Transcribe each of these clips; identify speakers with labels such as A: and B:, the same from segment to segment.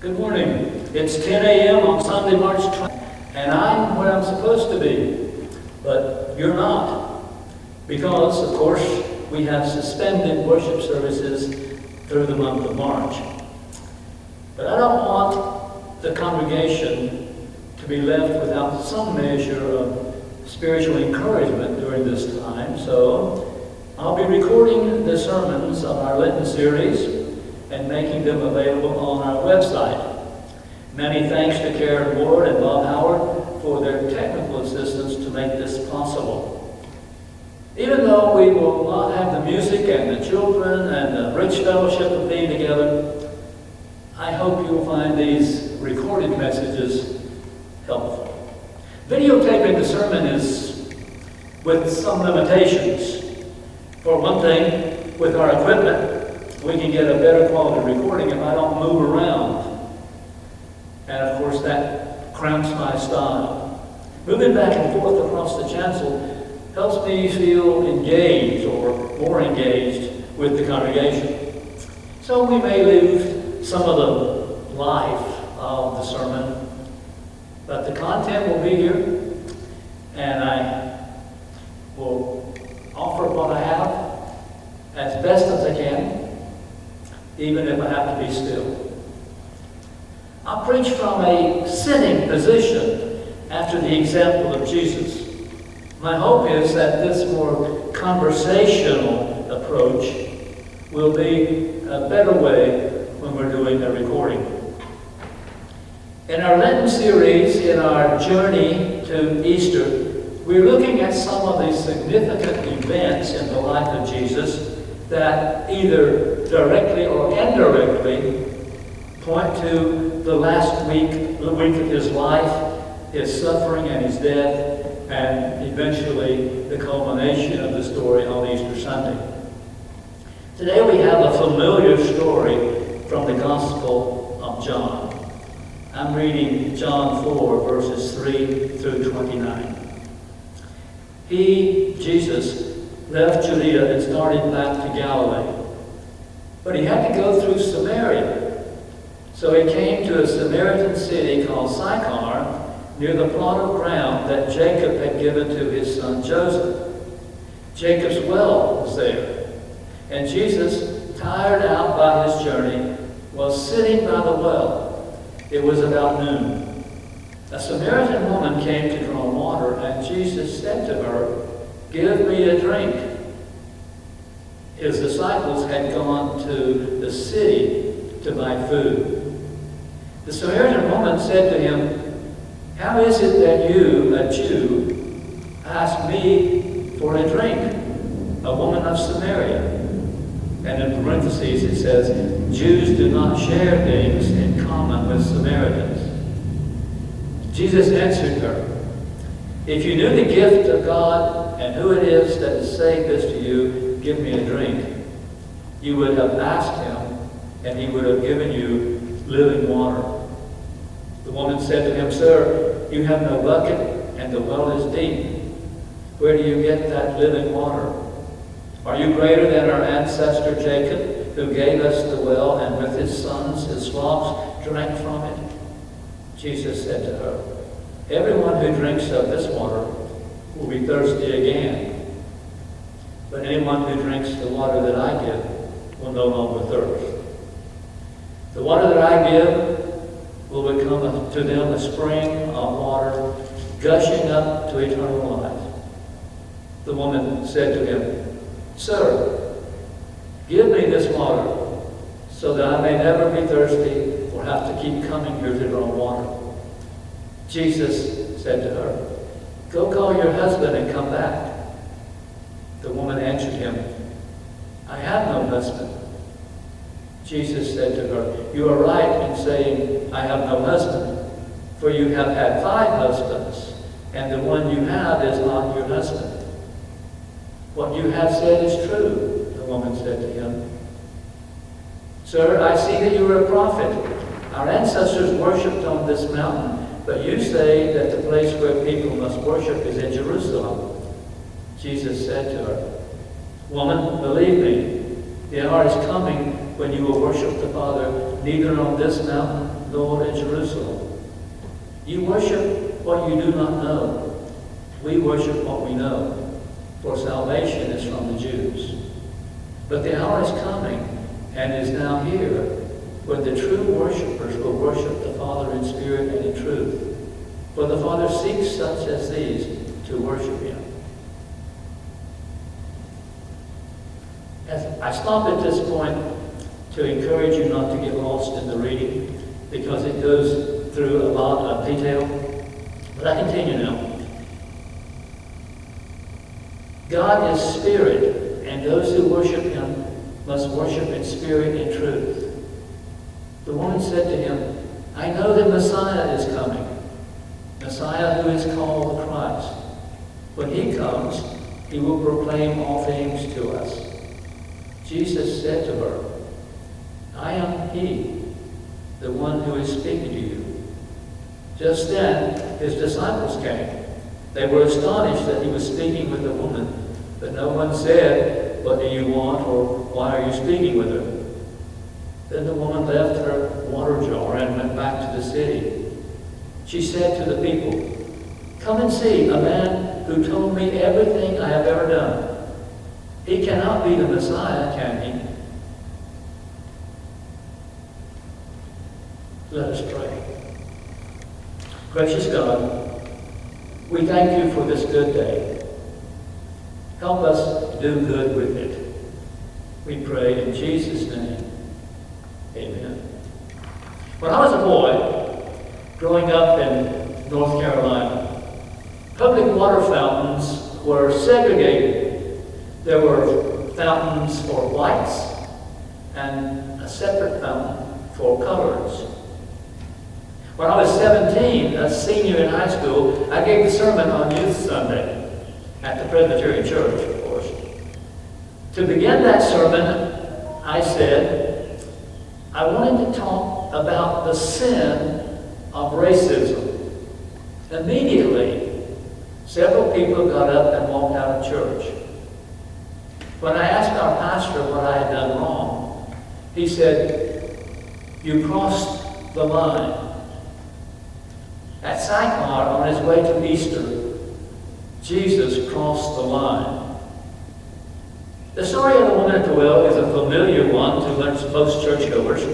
A: Good morning. It's 10 a.m. on Sunday, March 20th, and I'm where I'm supposed to be, but you're not, because, of course, we have suspended worship services through the month of March. But I don't want the congregation to be left without some measure of spiritual encouragement during this time, so I'll be recording the sermons of our Lent Series and making them available on our website. Many thanks to Karen Ward and Bob Howard for their technical assistance to make this possible. Even though we will not have the music and the children and the rich fellowship of being together, I hope you'll find these recorded messages helpful. Videotaping the sermon is with some limitations. For one thing, with our equipment, we can get a better quality recording if I don't move around. And of course that cramps my style. Moving back and forth across the chancel helps me feel engaged or more engaged with the congregation. So we may lose some of the life of the sermon, but the content will be here, and I will offer what I have as best as I can, even if I have to be still. I'll preach from a sitting position after the example of Jesus. My hope is that this more conversational approach will be a better way when we're doing a recording. In our Lent series, in our journey to Easter, we're looking at some of the significant events in the life of Jesus that either directly or indirectly point to the last week of his life, his suffering and his death, and eventually the culmination of the story on Easter Sunday. Today we have a familiar story from the Gospel of John. I'm reading John 4, verses 3 through 29. He, Jesus, left Judea and started back to Galilee. But he had to go through Samaria. So he came to a Samaritan city called Sychar, near the plot of ground that Jacob had given to his son Joseph. Jacob's well was there. And Jesus, tired out by his journey, was sitting by the well. It was about noon. A Samaritan woman came to draw water, and Jesus said to her, "Give me a drink." His disciples had gone to the city to buy food. The Samaritan woman said to him, "How is it that you, a Jew, ask me for a drink, a woman of Samaria?" And in parentheses it says, "Jews do not share things in common with Samaritans." Jesus answered her, "If you knew the gift of God and who it is that is saying this to you, 'Give me a drink,' you would have asked him, and he would have given you living water." The woman said to him, "Sir, you have no bucket, and the well is deep. Where do you get that living water? Are you greater than our ancestor Jacob, who gave us the well, and with his sons, his flocks, drank from it?" Jesus said to her, "Everyone who drinks of this water will be thirsty again. But anyone who drinks the water that I give will no longer thirst. The water that I give will become to them a spring of water, gushing up to eternal life." The woman said to him, "Sir, give me this water, so that I may never be thirsty or have to keep coming here to draw water." Jesus said to her, "Go call your husband and come back." The woman answered him, "I have no husband." Jesus said to her, "You are right in saying, 'I have no husband,' for you have had 5 husbands, and the one you have is not your husband." "What you have said is true," the woman said to him. "Sir, I see that you are a prophet. Our ancestors worshipped on this mountain, but you say that the place where people must worship is in Jerusalem." Jesus said to her, "Woman, believe me, the hour is coming when you will worship the Father neither on this mountain nor in Jerusalem. You worship what you do not know. We worship what we know, for salvation is from the Jews. But the hour is coming, and is now here, when the true worshipers will worship the Father in spirit and in truth. For the Father seeks such as these to worship him. As I stop at this point to encourage you not to get lost in the reading, because it goes through a lot of detail. But I continue now. God is spirit, and those who worship him must worship in spirit and truth. The woman said to him, I know that Messiah is coming, Messiah who is called the Christ. When he comes, he will proclaim all things to us. Jesus said to her, I am he, the one who is speaking to you. Just then, his disciples came. They were astonished that he was speaking with a woman, but no one said, what do you want, or why are you speaking with her? Then the woman left her water jar and went back to the city. She said to the people, come and see a man who told me everything I have ever done. He cannot be the Messiah, can he? Let us pray. Gracious God, we thank you for this good day. Help us do good with it. We pray in Jesus' name. Amen. When I was a boy, growing up in North Carolina, public water fountains were segregated. There were fountains for whites and a separate fountain for coloreds. When I was 17, a senior in high school, I gave a sermon on Youth Sunday at the Presbyterian Church, of course. To begin that sermon, I said, I wanted to talk about the sin of racism. Immediately, several people got up and walked out of church. When I asked our pastor what I had done wrong, he said, you crossed the line. At Sycamore, on his way to Easter, Jesus crossed the line. The story of the woman at the well is a familiar one to most churchgoers.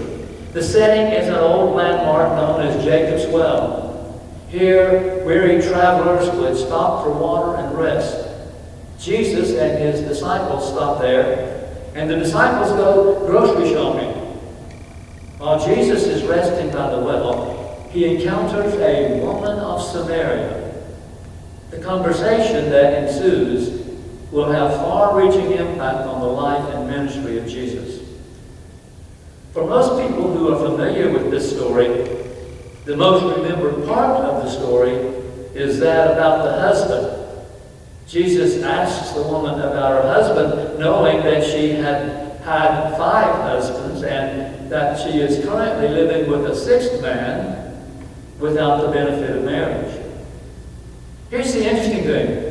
A: The setting is an old landmark known as Jacob's Well. Here, weary travelers would stop for water and rest. Jesus and his disciples stop there, and the disciples go grocery shopping. While Jesus is resting by the well, he encounters a woman of Samaria. The conversation that ensues will have far-reaching impact on the life and ministry of Jesus. For most people who are familiar with this story, the most remembered part of the story is that about the husband. Jesus asks the woman about her husband, knowing that she had had 5 husbands and that she is currently living with a 6th man without the benefit of marriage. Here's the interesting thing.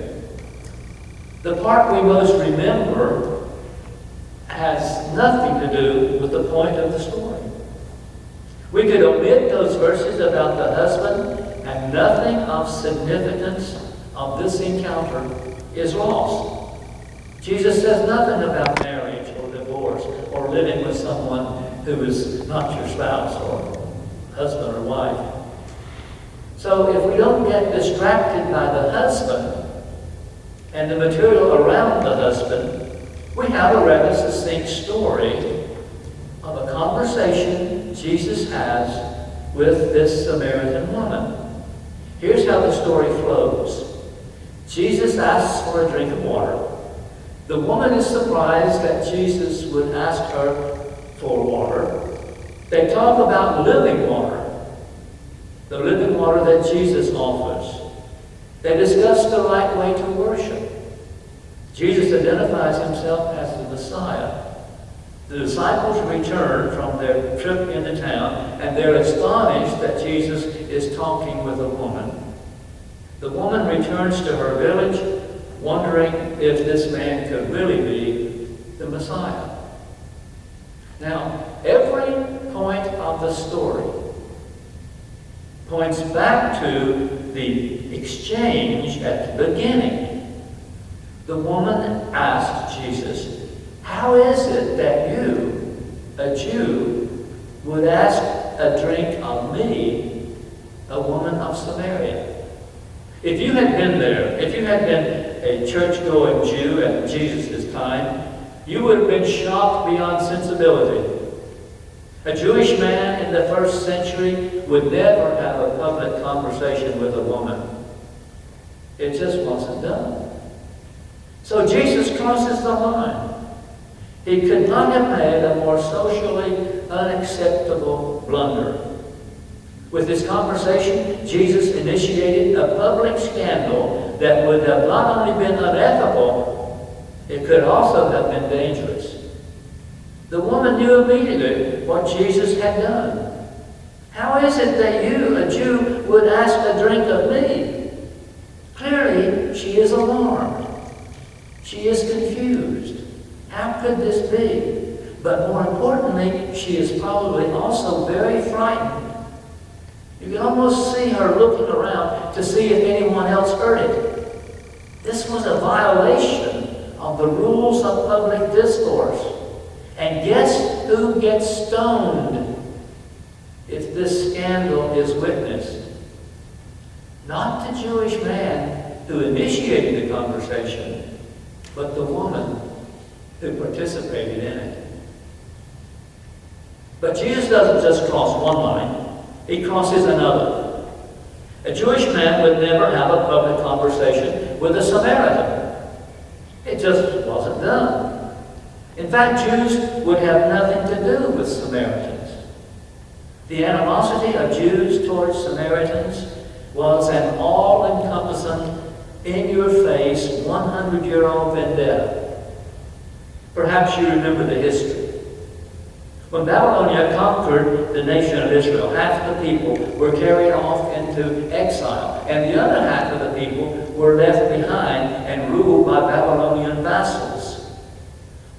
A: The part we most remember has nothing to do with the point of the story. We could omit those verses about the husband, and nothing of significance of this encounter is lost. Jesus says nothing about marriage or divorce or living with someone who is not your spouse or husband or wife. So if we don't get distracted by the husband and the material around the husband, we have a rather succinct story of a conversation Jesus has with this Samaritan woman. Here's how the story flows. Jesus asks for a drink of water. The woman is surprised that Jesus would ask her for water. They talk about living water. The living water that Jesus offers. They discuss the right way to worship. Jesus identifies himself as the Messiah. The disciples return from their trip into town, and they're astonished that Jesus is talking with a woman. The woman returns to her village, wondering if this man could really be the Messiah. Now, every point of the story points back to the exchange at the beginning. The woman asked Jesus, "How is it that you, a Jew, would ask a drink of me, a woman of Samaria?" If you had been there, if you had been a church-going Jew at Jesus' time, you would have been shocked beyond sensibility. A Jewish man in the first century would never have a public conversation with a woman. It just wasn't done. So Jesus crosses the line. He could not have made a more socially unacceptable blunder. With this conversation, Jesus initiated a public scandal that would have not only been unethical, it could also have been dangerous. The woman knew immediately what Jesus had done. "How is it that you, a Jew, would ask a drink of me?" Clearly, she is alarmed. She is confused. How could this be? But more importantly, she is probably also very frightened. You can almost see her looking around to see if anyone else heard it. This was a violation of the rules of public discourse. And guess who gets stoned if this scandal is witnessed? Not the Jewish man who initiated the conversation, but the woman who participated in it. But Jesus doesn't just cross one line, he crosses another. A Jewish man would never have a public conversation with a Samaritan. It just wasn't done. In fact, Jews would have nothing to do with Samaritans. The animosity of Jews towards Samaritans was an all-encompassing, in-your-face, 100-year-old vendetta. Perhaps you remember the history. When Babylonia conquered the nation of Israel, half the people were carried off into exile, and the other half of the people were left behind and ruled by Babylonian vassals.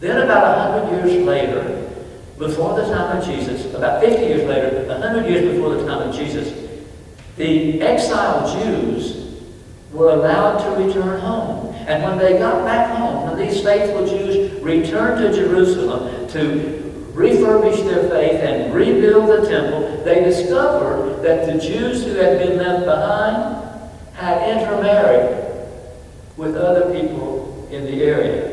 A: Then about 100 years later, before the time of Jesus, about 50 years later, 100 years before the time of Jesus, the exiled Jews were allowed to return home. And when they got back home, when these faithful Jews returned to Jerusalem to refurbish their faith and rebuild the temple, they discovered that the Jews who had been left behind had intermarried with other people in the area.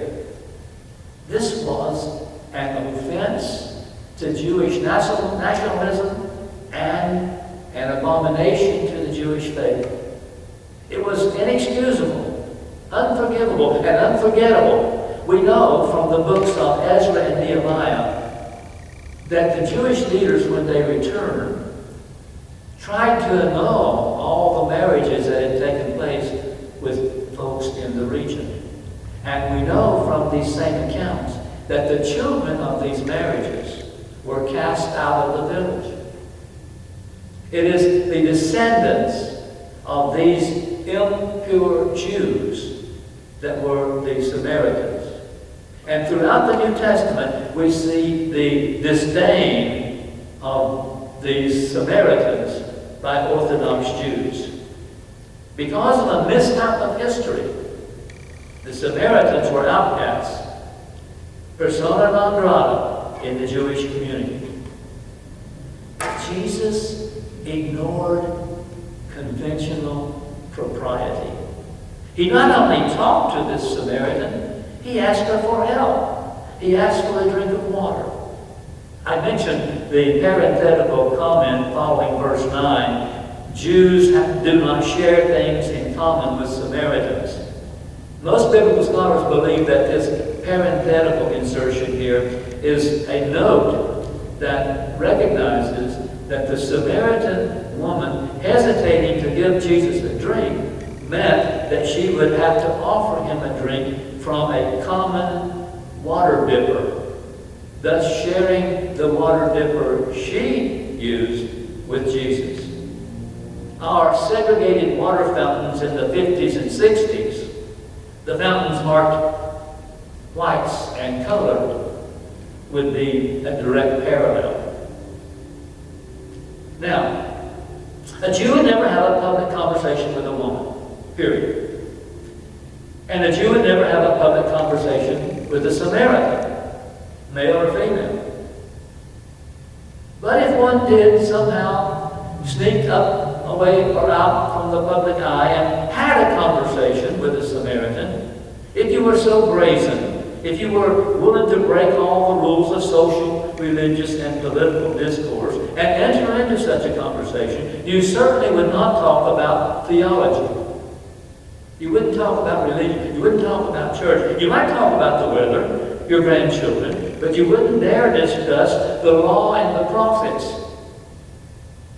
A: This was an offense to Jewish nationalism and an abomination to the Jewish faith. It was inexcusable, unforgivable, and unforgettable. We know from the books of Ezra and Nehemiah that the Jewish leaders, when they returned, tried to annul all the marriages that had taken place with folks in the region. And we know from these same accounts that the children of these marriages were cast out of the village. It is the descendants of these impure Jews that were the Samaritans. And throughout the New Testament, we see the disdain of these Samaritans by Orthodox Jews. Because of a mishap of history, the Samaritans were outcasts, persona non grata in the Jewish community. Jesus ignored conventional propriety. He not only talked to this Samaritan, he asked her for help. He asked for a drink of water. I mentioned the parenthetical comment following verse 9. Jews do not share things in common with Samaritans. Most biblical scholars believe that this parenthetical insertion here is a note that recognizes that the Samaritan woman hesitating to give Jesus a drink meant that she would have to offer him a drink from a common water dipper, thus sharing the water dipper she used with Jesus. Our segregated water fountains in the 50s and 60s, the fountains marked whites and colored, would be a direct parallel. Now, A Jew would never have a public conversation with a woman, period. And a Jew would never have a public conversation with a Samaritan, male or female. But if one did somehow sneak up, away, or out from the public eye and had a conversation with a Samaritan, if you were so brazen, if you were willing to break all the rules of social, religious, and political discourse and enter into such a conversation, you certainly would not talk about theology. You wouldn't talk about religion. You wouldn't talk about church. You might talk about the weather, your grandchildren, but you wouldn't dare discuss the law and the prophets.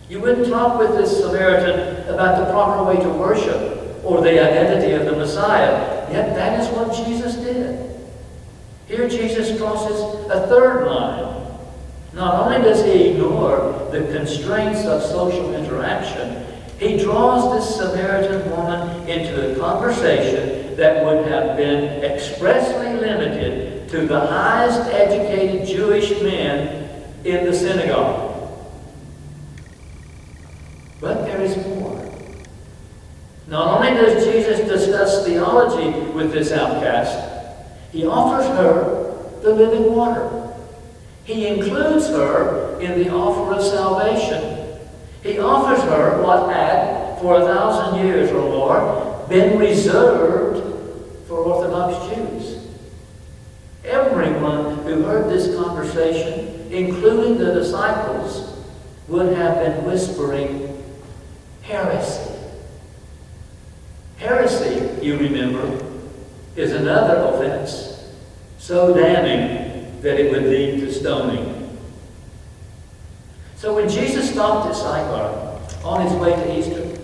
A: You wouldn't talk with this Samaritan about the proper way to worship or the identity of the Messiah. Yet that is what Jesus did. Here Jesus crosses a third line. Not only does he ignore the constraints of social interaction, he draws this Samaritan woman into a conversation that would have been expressly limited to the highest educated Jewish men in the synagogue. But there is more. Not only does Jesus discuss theology with this outcast, he offers her the living water. He includes her in the offer of salvation. He offers her what had, for 1,000 years or more, been reserved for Orthodox Jews. Everyone who heard this conversation, including the disciples, would have been whispering, heresy. Heresy, you remember, is another offense so damning that it would lead to stoning. So when Jesus stopped at Sychar on his way to Easter,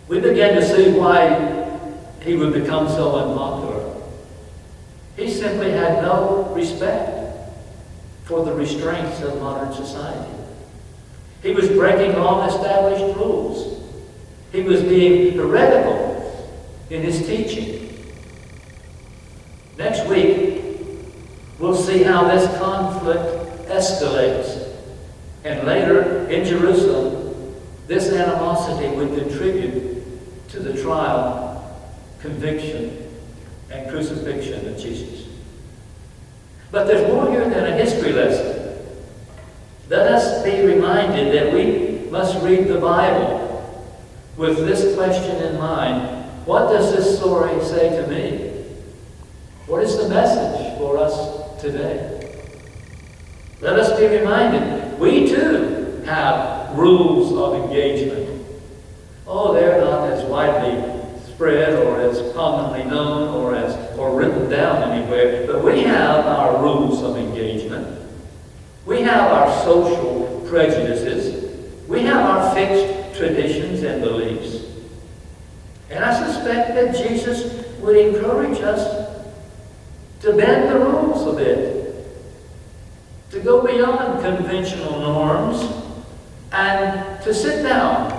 A: we began to see why he would become so unpopular. He simply had no respect for the restraints of modern society. He was breaking long-established rules. He was being heretical in his teaching. Next week, we'll see how this conflict escalates. And later, in Jerusalem, this animosity would contribute to the trial, conviction, and crucifixion of Jesus. But there's more here than a history lesson. Let us be reminded that we must read the Bible with this question in mind. What does this story say to me? What is the message for us today? Let us be reminded, we too have rules of engagement. Oh, they're not as widely spread or as commonly known or written down anywhere, but we have our rules of engagement. We have our social prejudices. We have our fixed traditions and beliefs. And I suspect that Jesus would encourage us to bend the rules a bit, to go beyond conventional norms, and to sit down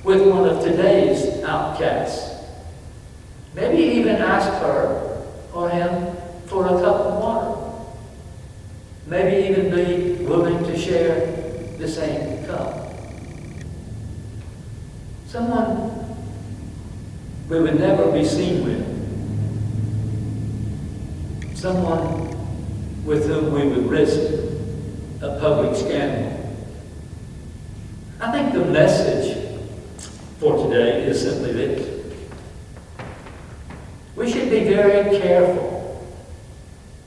A: with one of today's outcasts. Maybe even ask her or him for a cup of water. Maybe even be willing to share the same cup. Someone we would never be seen with. Someone with whom we would risk a public scandal. I think the message for today is simply this. We should be very careful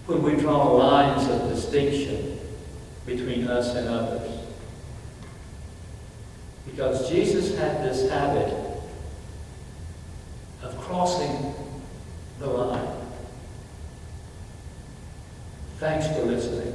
A: when we draw lines of distinction between us and others. Because Jesus had this habit of crossing the line. Thanks for listening.